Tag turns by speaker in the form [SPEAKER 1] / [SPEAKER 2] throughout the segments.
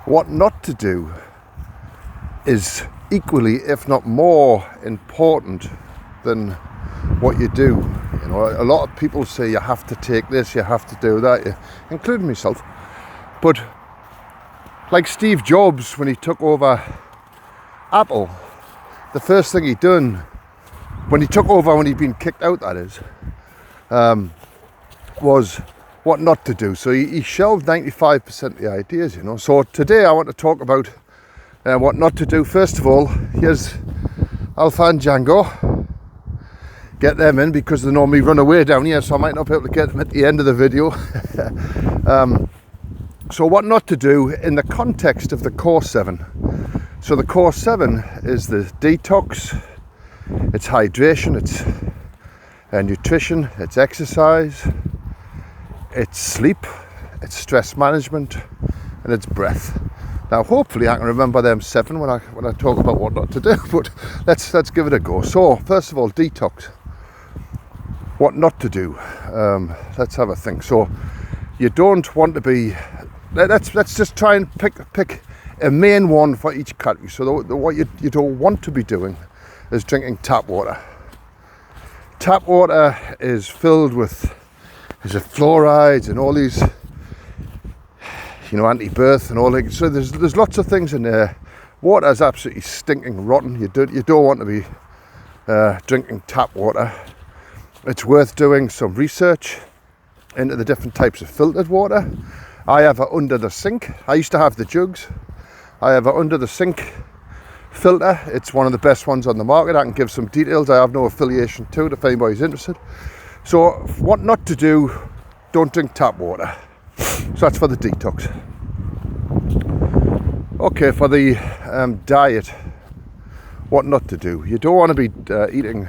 [SPEAKER 1] What not to do is equally, if not more, important than what you do. You know, a lot of people say you have to take this, you have to do that, including myself. But like Steve Jobs, when he took over Apple, the first thing he done when he took over, when he'd been kicked out, that is, was what not to do. So he shelved 95% of the ideas, you know. So today I want to talk about what not to do. First of all, here's Alpha and Django. Get them in because they normally run away down here, so I might not be able to get them at the end of the video. So what not to do in the context of the Core7. So the Core7 is the detox, it's hydration, it's nutrition, it's exercise, it's sleep, it's stress management, and it's breath. Now hopefully I can remember them 7 when I talk about what not to do, but let's give it a go. So first of all, detox. What not to do. Let's have a think. So you don't want to be, let's just try and pick a main one for each category. So what you don't want to be doing is drinking tap water. Tap water is filled with fluorides and all these, you know, anti-birth and all that. So there's lots of things in there. Water is absolutely stinking rotten. You don't want to be drinking tap water. It's worth doing some research into the different types of filtered water. I have it under the sink. I used to have the jugs. I have it under the sink filter. It's one of the best ones on the market. I can give some details. I have no affiliation to it if anybody's interested. So what not to do, don't drink tap water. So that's for the detox. Okay, for the diet, what not to do. You don't want to be eating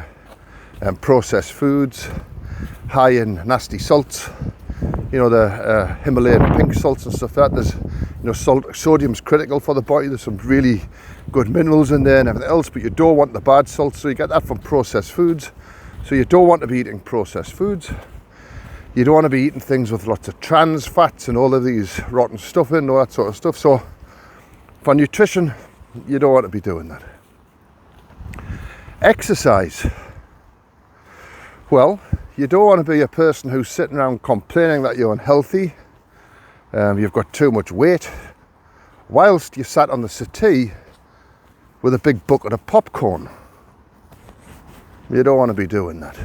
[SPEAKER 1] processed foods, high in nasty salts, you know, the Himalayan pink salts and stuff like that. There's, you know, sodium's critical for the body. There's some really good minerals in there and everything else, but you don't want the bad salts, so you get that from processed foods. So you don't want to be eating processed foods. You don't want to be eating things with lots of trans fats and all of these rotten stuff in, all that sort of stuff. So for nutrition, you don't want to be doing that. Exercise. Well, you don't want to be a person who's sitting around complaining that you're unhealthy, you've got too much weight, whilst you sat on the settee with a big bucket of popcorn. You don't want to be doing that.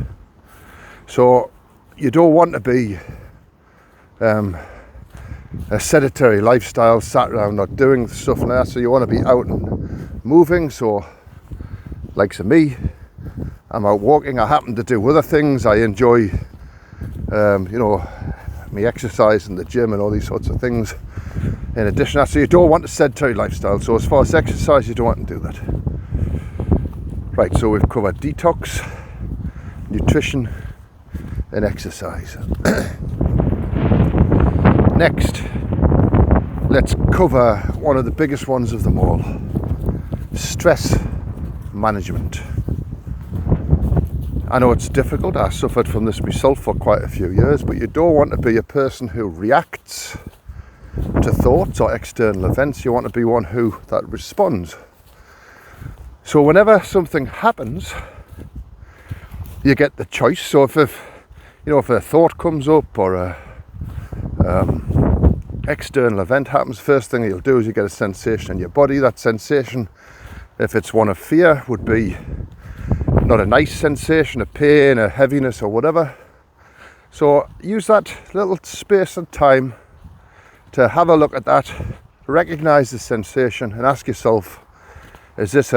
[SPEAKER 1] So you don't want to be a sedentary lifestyle, sat around not doing stuff like that. So you want to be out and moving. So like me, I'm out walking. I happen to do other things. I enjoy, you know, me exercise in the gym and all these sorts of things. In addition to that, so you don't want a sedentary lifestyle. So as far as exercise, you don't want to do that. Right, so we've covered detox, nutrition, and exercise. Next, let's cover one of the biggest ones of them all: stress management. I know it's difficult. I suffered from this myself for quite a few years, but you don't want to be a person who reacts to thoughts or external events. You want to be one that responds. So whenever something happens, you get the choice. So if a thought comes up or a external event happens, first thing you'll do is you get a sensation in your body. That sensation, if it's one of fear, would be not a nice sensation, a pain, a heaviness or whatever. So use that little space and time to have a look at that, recognize the sensation and ask yourself, is this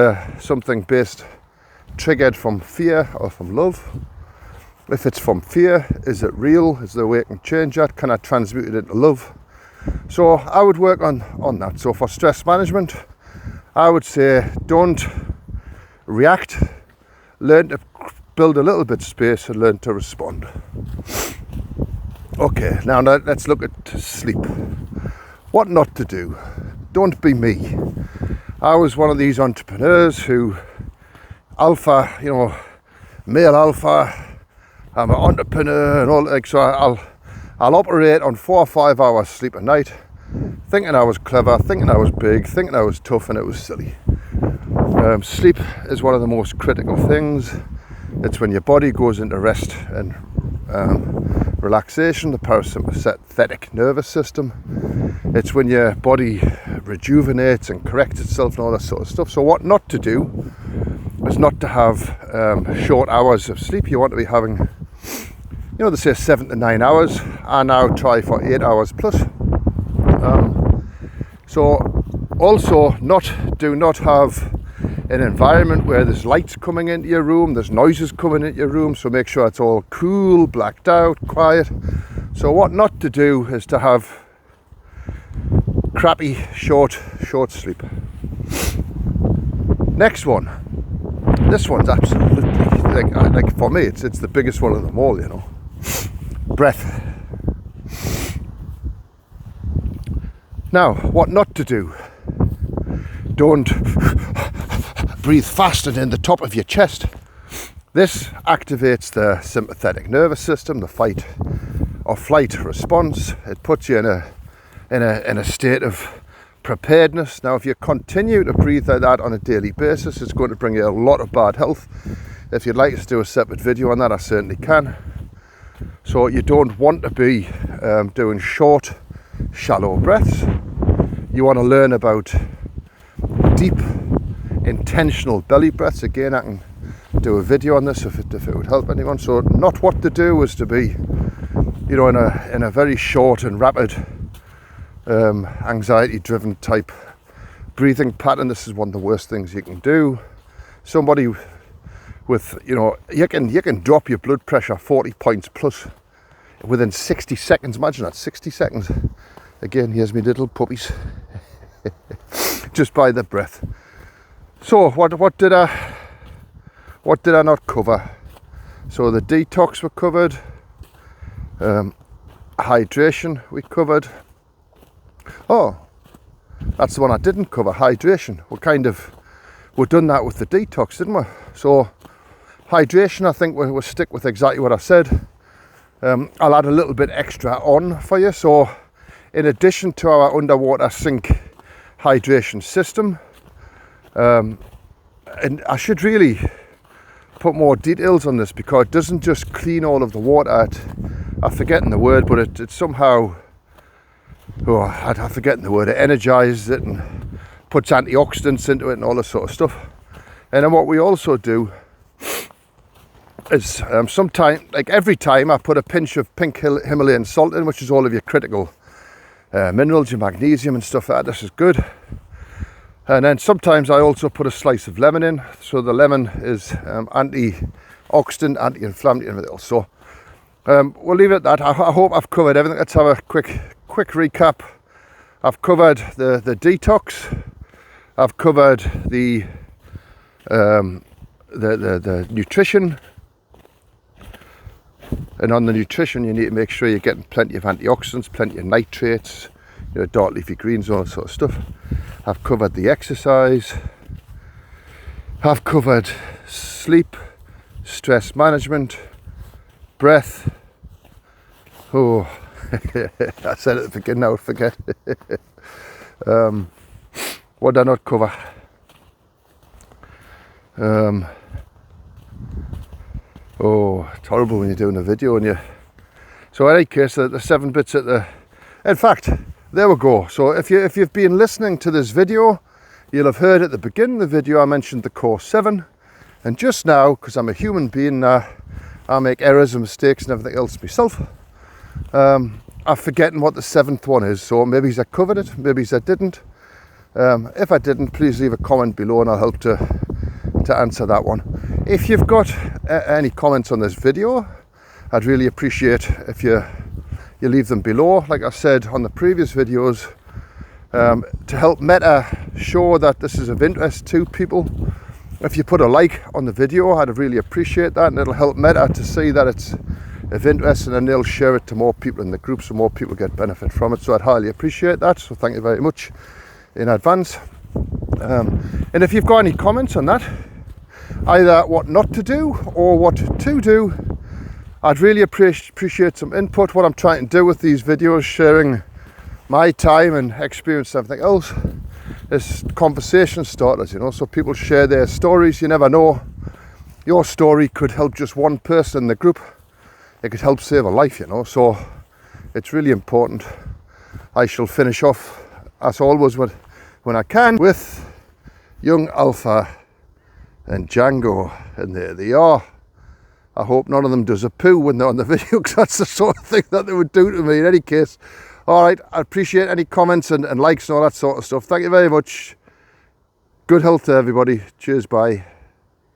[SPEAKER 1] something triggered from fear or from love? If it's from fear, is it real? Is there a way I can change that? Can I transmute it into love? So I would work on that. So for stress management, I would say don't react, learn to build a little bit of space and learn to respond. Okay, now let's look at sleep. What not to do. Don't be me. I was one of these entrepreneurs who alpha, male alpha, I'm an entrepreneur and all, so I'll operate on 4 or 5 hours sleep a night. thinking I was clever, thinking I was big, thinking I was tough, and it was silly. Sleep is one of the most critical things. It's when your body goes into rest and relaxation, the parasympathetic nervous system. It's when your body rejuvenates and corrects itself and all that sort of stuff. So what not to do is not to have short hours of sleep. You want to be having, you know, they say 7 to 9 hours. I now try for 8 hours plus. So also do not have an environment where there's lights coming into your room, there's noises coming into your room, so make sure it's all cool, blacked out, quiet. So what not to do is to have crappy short sleep. Next one. This one's absolutely, like for me, it's the biggest one of them all, you know. Breath. Now, what not to do. Don't breathe fast and in the top of your chest. This activates the sympathetic nervous system, the fight or flight response. It puts you in a state of preparedness. Now, if you continue to breathe like that on a daily basis, it's going to bring you a lot of bad health. If you'd like us to do a separate video on that, I certainly can. So you don't want to be doing short, shallow breaths. You want to learn about deep, intentional belly breaths. Again, I can do a video on this if it would help anyone. So not what to do is to be, you know, in a very short and rapid anxiety driven type breathing pattern. This is one of the worst things you can do. Somebody with, you know, you can drop your blood pressure 40 points plus within 60 seconds. Imagine that, 60 seconds. Again, here's me little puppies. Just by the breath. So what did I not cover? So the detox we covered, hydration we covered. Oh, that's the one I didn't cover, hydration. We've done that with the detox, didn't we? So hydration, I think we'll stick with exactly what I said. I'll add a little bit extra on for you. So in addition to our underwater sink hydration system, and I should really put more details on this because it doesn't just clean all of the water. I'm forgetting the word, but it somehow, I'm forgetting the word, it energizes it and puts antioxidants into it and all this sort of stuff. And then what we also do is sometimes, like every time, I put a pinch of pink Himalayan salt in, which is all of your critical minerals, your magnesium and stuff like that. This is good. And then sometimes I also put a slice of lemon in. So the lemon is antioxidant, anti-inflammatory and everything else. So we'll leave it at that. I hope I've covered everything. Let's have a quick recap. I've covered the detox. I've covered the nutrition. And on the nutrition, you need to make sure you're getting plenty of antioxidants, plenty of nitrates, you know, dark leafy greens, all that sort of stuff. I've covered the exercise. I've covered sleep, stress management, breath. Oh, I said at the beginning, I would forget. What did I not cover? Oh, it's horrible when you're doing a video and so in any case, the 7 bits at the, in fact, there we go. So if you've been listening to this video, you'll have heard at the beginning of the video I mentioned the Core7, and just now, because I'm a human being, I make errors and mistakes and everything else myself. I'm forgetting what the 7th one is, so maybe I covered it, maybe I didn't. If I didn't, please leave a comment below and I'll help to answer that one. If you've got any comments on this video, I'd really appreciate if you leave them below. Like I said on the previous videos, to help Meta show that this is of interest to people, if you put a like on the video, I'd really appreciate that, and it'll help Meta to see that it's of interest, and then they'll share it to more people in the group so more people get benefit from it. So I'd highly appreciate that, so thank you very much in advance. And if you've got any comments on that, either what not to do or what to do, I'd really appreciate some input. What I'm trying to do with these videos, sharing my time and experience something else, is conversation starters, you know, so people share their stories. You never know, your story could help just one person in the group. It could help save a life, you know, so it's really important. I shall finish off, as always, when I can, with young Alpha and Django, and there they are. I hope none of them does a poo when they're on the video, because that's the sort of thing that they would do to me in any case. Alright, I appreciate any comments and likes and all that sort of stuff. Thank you very much. Good health to everybody. Cheers, bye.